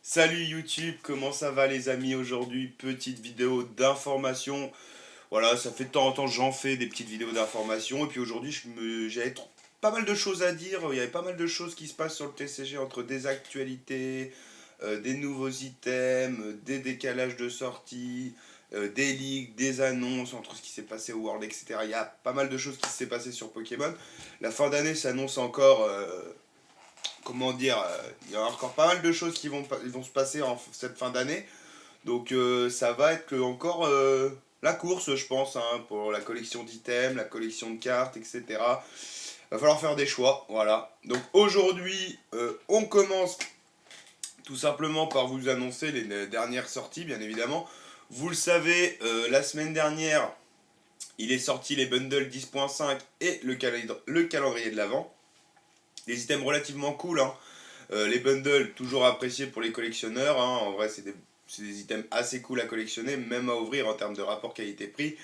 Salut YouTube, comment ça va les amis? Aujourd'hui, petite vidéo d'information. Voilà, ça fait de temps en temps que j'en fais des petites vidéos d'information. Et puis aujourd'hui, j'avais pas mal de choses à dire. Il y avait pas mal de choses qui se passent sur le TCG entre des actualités, des nouveaux items, des décalages de sortie, des leaks, des annonces, entre ce qui s'est passé au World, etc. Il y a pas mal de choses qui s'est passé sur Pokémon. La fin d'année s'annonce encore comment dire, il y a encore pas mal de choses ils vont se passer en cette fin d'année. Donc ça va être encore la course, je pense, hein, pour la collection d'items, la collection de cartes, etc. Va falloir faire des choix, voilà. Donc aujourd'hui, on commence tout simplement par vous annoncer les dernières sorties, bien évidemment. Vous le savez, la semaine dernière, il est sorti les bundles 10.5 et le calendrier de l'Avent. Des items relativement cool, hein. Les bundles, toujours appréciés pour les collectionneurs, hein. En vrai, c'est des items assez cool à collectionner, même à ouvrir en termes de rapport qualité-prix.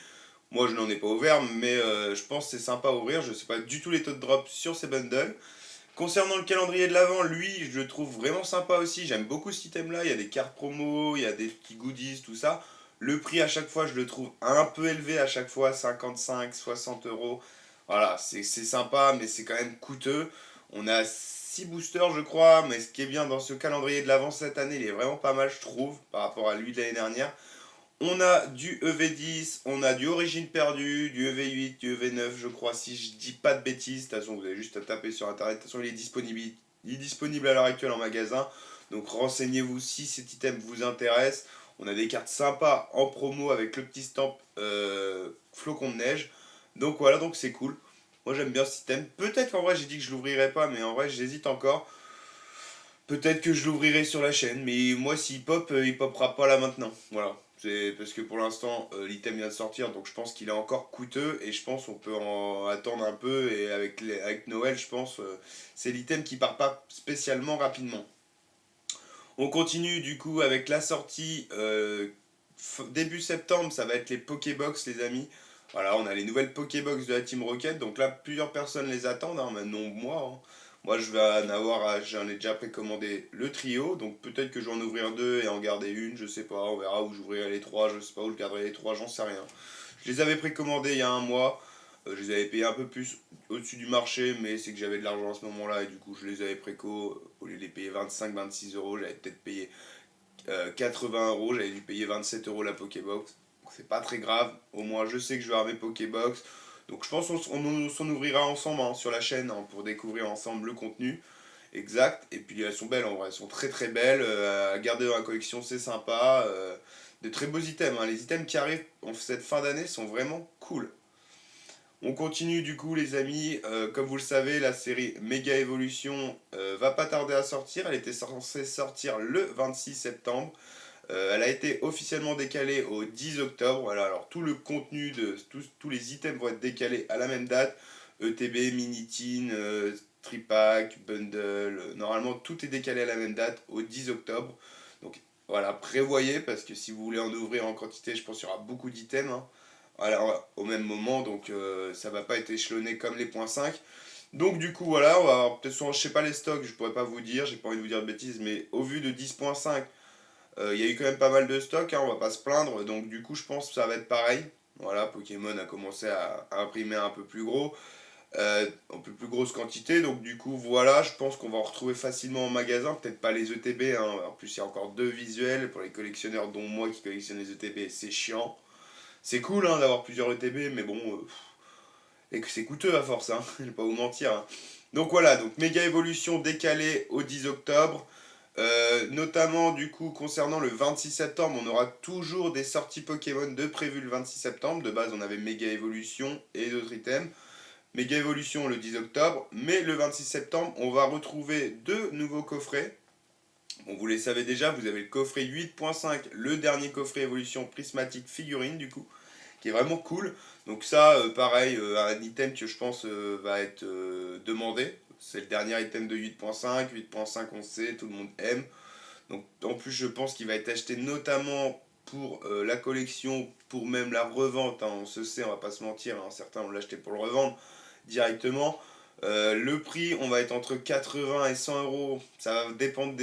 Moi, je n'en ai pas ouvert, mais je pense que c'est sympa à ouvrir. Je ne sais pas du tout les taux de drop sur ces bundles. Concernant le calendrier de l'Avent, lui, je le trouve vraiment sympa aussi. J'aime beaucoup cet item-là. Il y a des cartes promo, il y a des petits goodies, tout ça. Le prix à chaque fois, je le trouve un peu élevé à chaque fois, 55, 60 euros. Voilà, c'est sympa, mais c'est quand même coûteux. On a 6 boosters, je crois, mais ce qui est bien dans ce calendrier de l'Avent cette année, il est vraiment pas mal, je trouve, par rapport à lui de l'année dernière. On a du EV10, on a du Origine perdue, du EV8, du EV9, je crois, si je dis pas de bêtises. De toute façon, vous avez juste à taper sur internet. De toute façon, il est disponible à l'heure actuelle en magasin. Donc renseignez-vous si cet item vous intéresse. On a des cartes sympas en promo avec le petit stamp flocon de neige. Donc voilà, donc c'est cool. Moi j'aime bien ce item. Peut-être qu'en vrai j'ai dit que je l'ouvrirai pas, mais en vrai j'hésite encore. Peut-être que je l'ouvrirai sur la chaîne, mais moi s'il pop, il popera pas là maintenant. Voilà. C'est parce que pour l'instant, l'item vient de sortir, donc je pense qu'il est encore coûteux et je pense qu'on peut en attendre un peu. Et avec Noël, je pense, c'est l'item qui part pas spécialement rapidement. On continue du coup avec la sortie début septembre, ça va être les Pokébox, les amis. Voilà, on a les nouvelles Pokébox de la Team Rocket, donc là plusieurs personnes les attendent, hein, maintenant moi. Hein. Moi je vais en avoir, j'en ai déjà précommandé le trio, donc peut-être que je vais en ouvrir deux et en garder une, je sais pas, on verra où j'ouvrirai les trois, je sais pas où je garderai les trois, j'en sais rien. Je les avais précommandés il y a un mois. Je les avais payés un peu plus au-dessus du marché, mais c'est que j'avais de l'argent à ce moment-là et du coup je les avais préco. Au lieu de les payer 25-26 euros, j'avais peut-être payé 80 euros, j'avais dû payer 27 euros la Pokébox. C'est pas très grave, au moins je sais que je vais avoir mes Pokébox. Donc je pense qu'on s'en ouvrira ensemble, hein, sur la chaîne, hein, pour découvrir ensemble le contenu exact. Et puis elles sont belles en vrai, elles sont très très belles. À garder dans la collection, c'est sympa. De très beaux items, hein. Les items qui arrivent en cette fin d'année sont vraiment cool. On continue du coup les amis, comme vous le savez la série Mega Evolution va pas tarder à sortir, elle était censée sortir le 26 septembre, elle a été officiellement décalée au 10 octobre, voilà, alors tout le contenu de tous les items vont être décalés à la même date, ETB, Minitin, Tripack, Bundle, normalement tout est décalé à la même date au 10 octobre, donc voilà, prévoyez parce que si vous voulez en ouvrir en quantité, je pense qu'il y aura beaucoup d'items, hein. Alors, au même moment, donc ça va pas être échelonné comme les points 5. Donc du coup voilà, on va peut-être sur, je sais pas les stocks, je pourrais pas vous dire, j'ai pas envie de vous dire de bêtises, mais au vu de 10.5, il y a eu quand même pas mal de stocks, hein, on va pas se plaindre, donc du coup je pense que ça va être pareil. Voilà, Pokémon a commencé à imprimer un peu plus gros, en peu plus grosse quantité, donc du coup voilà, je pense qu'on va en retrouver facilement en magasin, peut-être pas les ETB, hein, en plus il y a encore deux visuels, pour les collectionneurs dont moi qui collectionne les ETB, c'est chiant. C'est cool, hein, d'avoir plusieurs ETB, mais bon, et que c'est coûteux à force, hein, je vais pas vous mentir. Hein. Donc voilà, donc méga évolution décalée au 10 octobre. Notamment du coup concernant le 26 septembre, on aura toujours des sorties Pokémon de prévues le 26 septembre. De base on avait méga évolution et d'autres items. Méga évolution le 10 octobre, mais le 26 septembre on va retrouver deux nouveaux coffrets. Bon, vous les savez déjà, vous avez le coffret 8.5, le dernier coffret évolution prismatique figurine du coup, qui est vraiment cool. Donc ça, pareil, un item que je pense va être demandé. C'est le dernier item de 8.5. 8.5 on sait, tout le monde aime. Donc en plus je pense qu'il va être acheté notamment pour la collection, pour même la revente. Hein. On se sait, on va pas se mentir, hein. Certains vont l'acheter pour le revendre directement. Le prix, on va être entre 80 et 100 euros. Ça va dépendre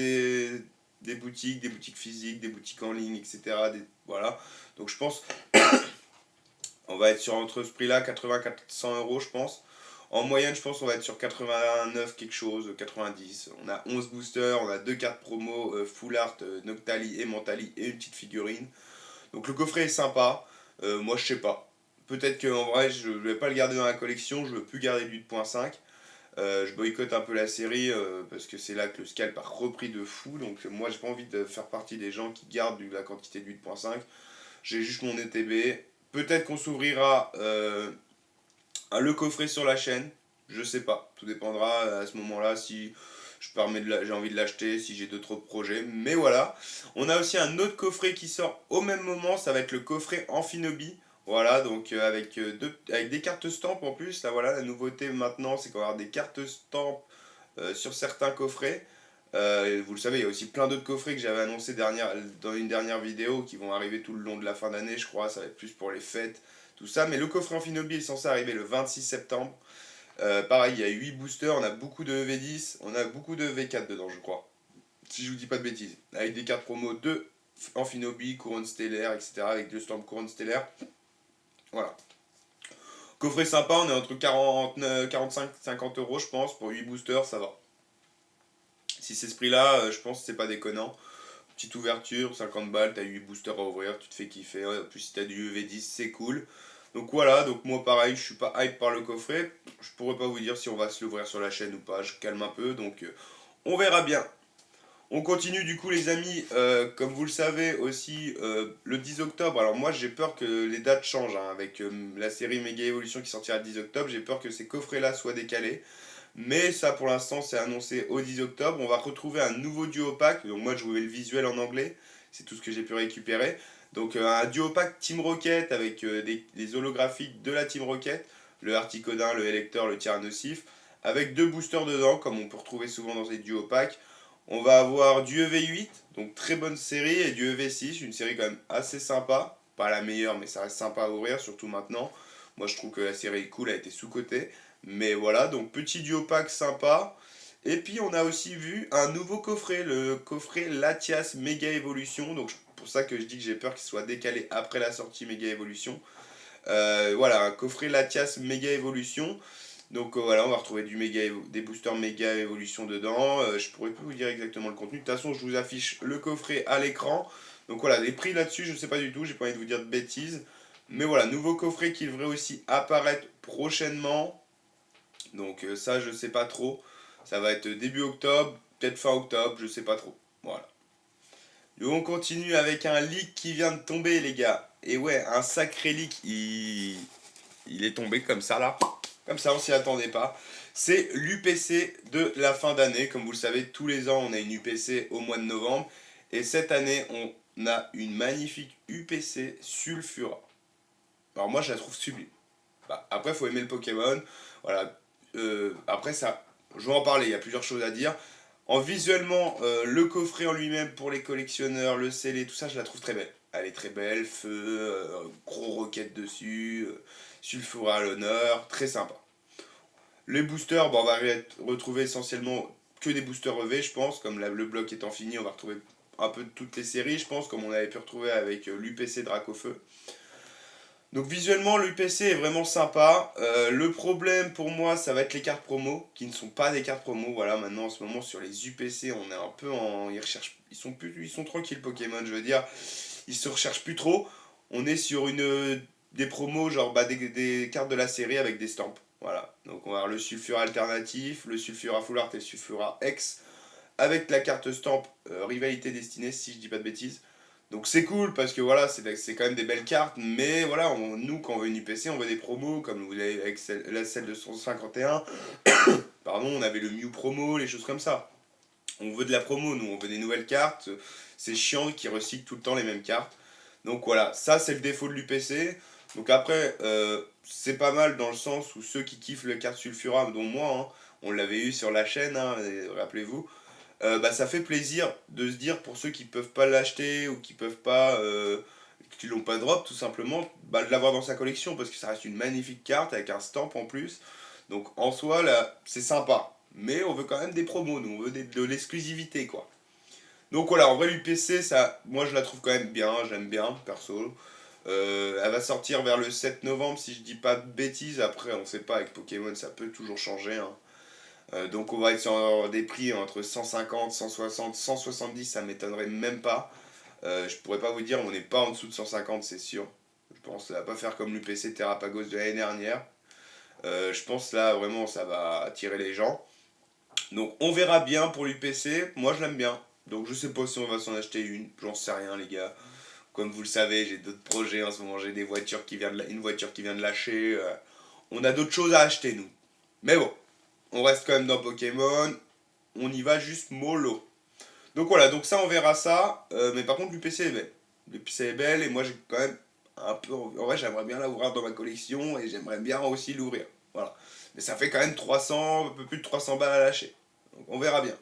des boutiques physiques, des boutiques en ligne, etc. Voilà. Donc je pense on va être sur entre ce prix-là, 80-400 euros, je pense. En moyenne, je pense qu'on va être sur 89 quelque chose, 90. On a 11 boosters, on a deux cartes promo, Full Art, Noctali et Mentali et une petite figurine. Donc le coffret est sympa. Moi, je sais pas. Peut-être qu'en vrai, je vais pas le garder dans la collection, je veux plus garder du 8.5. Je boycotte un peu la série parce que c'est là que le scalp a repris de fou. Donc moi, j'ai pas envie de faire partie des gens qui gardent la quantité de 8.5. J'ai juste mon ETB. Peut-être qu'on s'ouvrira le coffret sur la chaîne. Je sais pas. Tout dépendra à ce moment-là si j'ai envie de l'acheter, si j'ai d'autres projets. Mais voilà. On a aussi un autre coffret qui sort au même moment. Ça va être le coffret Amphinobi. Voilà, donc avec des cartes stamp en plus. Là, voilà, la nouveauté maintenant, c'est qu'on va avoir des cartes stamp sur certains coffrets. Vous le savez, il y a aussi plein d'autres coffrets que j'avais annoncé dans une dernière vidéo qui vont arriver tout le long de la fin d'année, je crois. Ça va être plus pour les fêtes, tout ça. Mais le coffret Amphinobi est censé arriver le 26 septembre. Pareil, il y a 8 boosters, on a beaucoup de V10, on a beaucoup de V4 dedans, je crois. Si je vous dis pas de bêtises. Avec des cartes promo de Amphinobi, couronne stellaire, etc. Avec deux stamps couronne stellaire. Voilà. Coffret sympa, on est entre 45-50 euros, je pense. Pour 8 boosters, ça va. Si c'est ce prix-là, je pense que c'est pas déconnant. Petite ouverture, 50 balles, t'as 8 boosters à ouvrir, tu te fais kiffer. Ouais, en plus, si t'as du EV10, c'est cool. Donc voilà, donc moi pareil, je suis pas hype par le coffret. Je pourrais pas vous dire si on va se l'ouvrir sur la chaîne ou pas, je calme un peu, donc on verra bien. On continue du coup les amis, comme vous le savez aussi, le 10 octobre. Alors moi j'ai peur que les dates changent hein, avec la série Mega Evolution qui sortira le 10 octobre. J'ai peur que ces coffrets-là soient décalés. Mais ça pour l'instant c'est annoncé au 10 octobre. On va retrouver un nouveau duo pack. Donc moi je voulais le visuel en anglais. C'est tout ce que j'ai pu récupérer. Donc un duo pack Team Rocket avec des holographiques de la Team Rocket. Le Articodin, le Elector, le Tyrannosif. Avec deux boosters dedans comme on peut retrouver souvent dans ces duo packs. On va avoir du EV8, donc très bonne série, et du EV6, une série quand même assez sympa. Pas la meilleure, mais ça reste sympa à ouvrir, surtout maintenant. Moi je trouve que la série est cool, elle a été sous-cotée. Mais voilà, donc petit duo pack sympa. Et puis on a aussi vu un nouveau coffret, le coffret Latias Mega Evolution. Donc c'est pour ça que je dis que j'ai peur qu'il soit décalé après la sortie Mega Evolution. Voilà, un coffret Latias Mega Evolution. Donc voilà, on va retrouver des boosters méga évolution dedans. Je pourrais plus vous dire exactement le contenu. De toute façon, je vous affiche le coffret à l'écran. Donc voilà, les prix là-dessus, je sais pas du tout. J'ai pas envie de vous dire de bêtises. Mais voilà, nouveau coffret qui devrait aussi apparaître prochainement. Donc ça, je sais pas trop. Ça va être début octobre, peut-être fin octobre, je sais pas trop. Voilà. Donc on continue avec un leak qui vient de tomber, les gars. Et ouais, un sacré leak. Il est tombé comme ça là. Comme ça, on s'y attendait pas. C'est l'UPC de la fin d'année. Comme vous le savez, tous les ans, on a une UPC au mois de novembre. Et cette année, on a une magnifique UPC Sulfura. Alors moi, je la trouve sublime. Bah, après, il faut aimer le Pokémon. Voilà. Après, ça, je vais en parler. Il y a plusieurs choses à dire. En visuellement, le coffret en lui-même pour les collectionneurs, le scellé, tout ça, je la trouve très belle. Elle est très belle, feu, gros roquette dessus, Sulfura à l'honneur, très sympa. Les boosters, bon, on va retrouver essentiellement que des boosters EV, je pense. Comme le bloc étant fini, on va retrouver un peu de toutes les séries, je pense, comme on avait pu retrouver avec l'UPC Dracofeu. Donc visuellement, l'UPC est vraiment sympa. Le problème pour moi, ça va être les cartes promo, qui ne sont pas des cartes promo. Voilà, maintenant en ce moment sur les UPC, on est un peu en, ils sont tranquilles Pokémon, je veux dire, ils se recherchent plus trop. On est sur des promos genre des cartes de la série avec des stamps. Voilà, donc on va avoir le Sulfura alternatif, le Sulfura Full Art et le Sulfura X avec la carte stamp Rivalité Destinée, si je dis pas de bêtises. Donc c'est cool parce que voilà, c'est quand même des belles cartes, mais voilà, nous quand on veut une UPC, on veut des promos, comme vous avez avec celle de 151, pardon, on avait le Mew promo, les choses comme ça. On veut de la promo, nous, on veut des nouvelles cartes, c'est chiant qu'ils recyclent tout le temps les mêmes cartes. Donc voilà, ça c'est le défaut de l'UPC. Donc après, c'est pas mal dans le sens où ceux qui kiffent les cartes Sulfura, dont moi, hein, on l'avait eu sur la chaîne, hein, rappelez-vous, bah, ça fait plaisir de se dire pour ceux qui peuvent pas l'acheter ou qui peuvent pas qui l'ont pas drop tout simplement bah, de l'avoir dans sa collection parce que ça reste une magnifique carte avec un stamp en plus donc en soi là c'est sympa mais on veut quand même des promos nous on veut de l'exclusivité quoi Donc voilà, en vrai l'UPC, ça, moi je la trouve quand même bien, j'aime bien, perso. Elle va sortir vers le 7 novembre si je dis pas de bêtises, après on sait pas, avec Pokémon ça peut toujours changer, hein. Donc on va être sur des prix entre 150, 160, 170, ça m'étonnerait même pas. Je pourrais pas vous dire, on n'est pas en dessous de 150, c'est sûr. Je pense que ça va pas faire comme l'UPC Terrapagos de l'année dernière. Je pense là vraiment ça va attirer les gens. Donc on verra bien pour l'UPC, moi je l'aime bien. Donc je sais pas si on va s'en acheter une, j'en sais rien les gars. Comme vous le savez, j'ai d'autres projets en ce moment, j'ai des voitures qui viennent une voiture qui vient de lâcher. On a d'autres choses à acheter nous. Mais bon, on reste quand même dans Pokémon, on y va juste mollo. Donc voilà, donc ça on verra ça. Mais par contre l'UPC est belle. L'UPC est belle et moi j'ai quand même un peu... En vrai j'aimerais bien l'ouvrir dans ma collection et j'aimerais bien aussi l'ouvrir. Voilà. Mais ça fait quand même 300, un peu plus de 300 balles à lâcher. Donc on verra bien.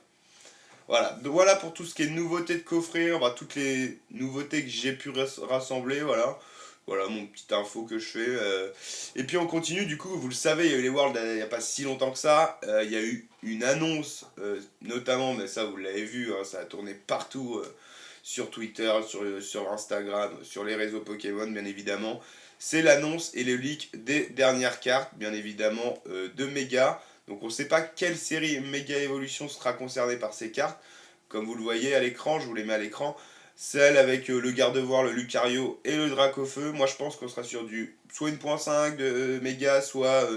Voilà, donc voilà pour tout ce qui est nouveautés de coffret, on va toutes les nouveautés que j'ai pu rassembler, voilà. Voilà mon petite info que je fais. Et puis on continue, du coup, vous le savez, il y a eu les Worlds il n'y a pas si longtemps que ça. Il y a eu une annonce, notamment, mais ça vous l'avez vu, hein, ça a tourné partout sur Twitter, sur Instagram, sur les réseaux Pokémon, bien évidemment. C'est l'annonce et le leak des dernières cartes, bien évidemment, de Mega. Donc on ne sait pas quelle série Mega Evolution sera concernée par ces cartes. Comme vous le voyez à l'écran, je vous les mets à l'écran. Celle avec le Gardevoir, le Lucario et le Dracofeu. Moi je pense qu'on sera sur du soit 1.5 de Mega, soit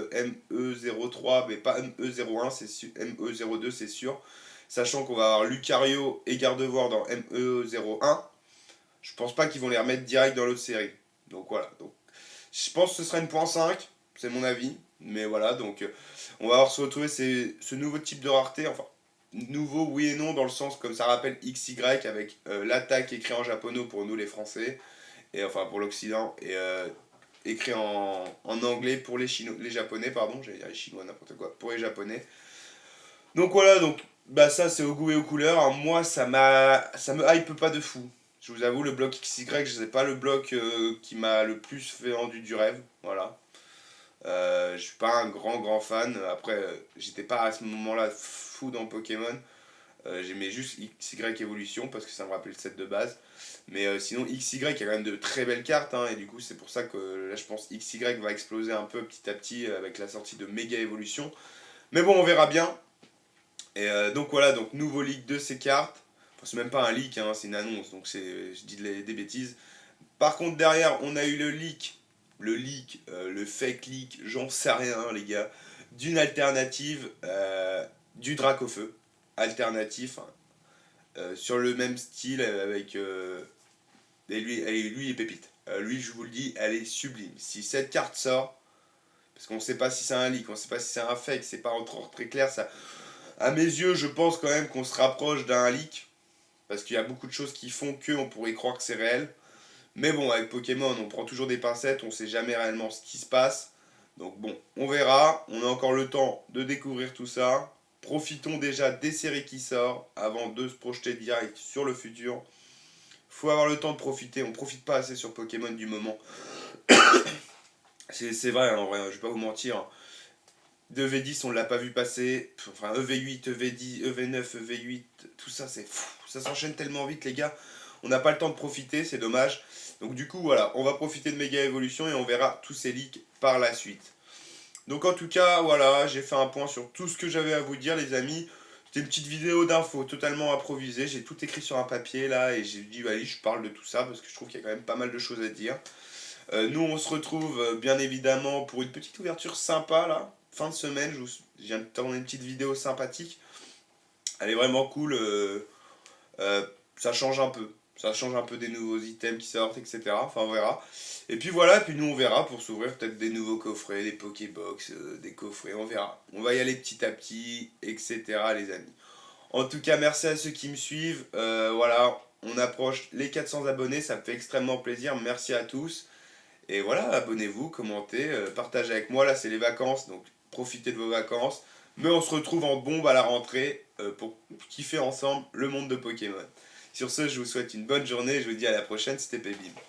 ME03, mais pas ME01, c'est ME02 c'est sûr. Sachant qu'on va avoir Lucario et Gardevoir dans ME01. Je pense pas qu'ils vont les remettre direct dans l'autre série. Donc voilà. Donc, je pense que ce sera une point 5, c'est mon avis. Mais voilà, donc on va avoir se retrouver ce nouveau type de rareté. Enfin, nouveau oui et non, dans le sens comme ça rappelle XY avec l'attaque écrit en japonais pour nous les Français. Et enfin pour l'Occident. Et écrit en anglais pour les Japonais, pardon. J'allais dire les Chinois, n'importe quoi. Pour les Japonais. Donc voilà, donc bah ça c'est au goût et aux couleurs, hein. Moi ça me hype pas de fou. Je vous avoue, le bloc XY, je sais pas le bloc qui m'a le plus fait rendu du rêve, voilà. Je suis pas un grand fan. Après, j'étais pas à ce moment-là fou dans Pokémon. J'aimais juste XY Evolution parce que ça me rappelait le set de base. Mais sinon, XY, il y a quand même de très belles cartes, hein, et du coup, c'est pour ça que là, je pense XY va exploser un peu petit à petit avec la sortie de Mega Evolution. Mais bon, on verra bien. Et donc voilà, donc nouveau leak de ces cartes. Enfin, c'est même pas un leak, hein, c'est une annonce, donc je dis des bêtises. Par contre, derrière, on a eu le fake leak, j'en sais rien, les gars, d'une alternative du Dracofeu. Alternatif, hein, sur le même style, avec. Lui, il est pépite. Lui, je vous le dis, elle est sublime. Si cette carte sort, parce qu'on sait pas si c'est un leak, on sait pas si c'est un fake, c'est pas encore très clair, ça. À mes yeux, je pense quand même qu'on se rapproche d'un leak, parce qu'il y a beaucoup de choses qui font que on pourrait croire que c'est réel. Mais bon, avec Pokémon, on prend toujours des pincettes, on sait jamais réellement ce qui se passe. Donc bon, on verra, on a encore le temps de découvrir tout ça. Profitons déjà des séries qui sortent avant de se projeter direct sur le futur. Faut avoir le temps de profiter, on profite pas assez sur Pokémon du moment. C'est vrai, en vrai, je vais pas vous mentir. De V10, on l'a pas vu passer. Enfin, EV8, EV10, EV9, EV8, tout ça, c'est fou. Ça s'enchaîne tellement vite, les gars. On n'a pas le temps de profiter, c'est dommage. Donc, du coup, voilà, on va profiter de Mega Evolution et on verra tous ces leaks par la suite. Donc, en tout cas, voilà, j'ai fait un point sur tout ce que j'avais à vous dire, les amis. C'était une petite vidéo d'infos totalement improvisée. J'ai tout écrit sur un papier là et j'ai dit, allez, je parle de tout ça parce que je trouve qu'il y a quand même pas mal de choses à dire. Nous, on se retrouve bien évidemment pour une petite ouverture sympa là, fin de semaine. Je viens de tourner une petite vidéo sympathique. Elle est vraiment cool. Ça change un peu. Ça change un peu des nouveaux items qui sortent, etc. Enfin, on verra. Et puis voilà, puis nous on verra pour s'ouvrir peut-être des nouveaux coffrets, des Pokébox, des coffrets, on verra. On va y aller petit à petit, etc. les amis. En tout cas, merci à ceux qui me suivent. Voilà, on approche les 400 abonnés, ça me fait extrêmement plaisir. Merci à tous. Et voilà, abonnez-vous, commentez, partagez avec moi. Là, c'est les vacances, donc profitez de vos vacances. Mais on se retrouve en bombe à la rentrée pour kiffer ensemble le monde de Pokémon. Sur ce, je vous souhaite une bonne journée et je vous dis à la prochaine, c'était Pébim.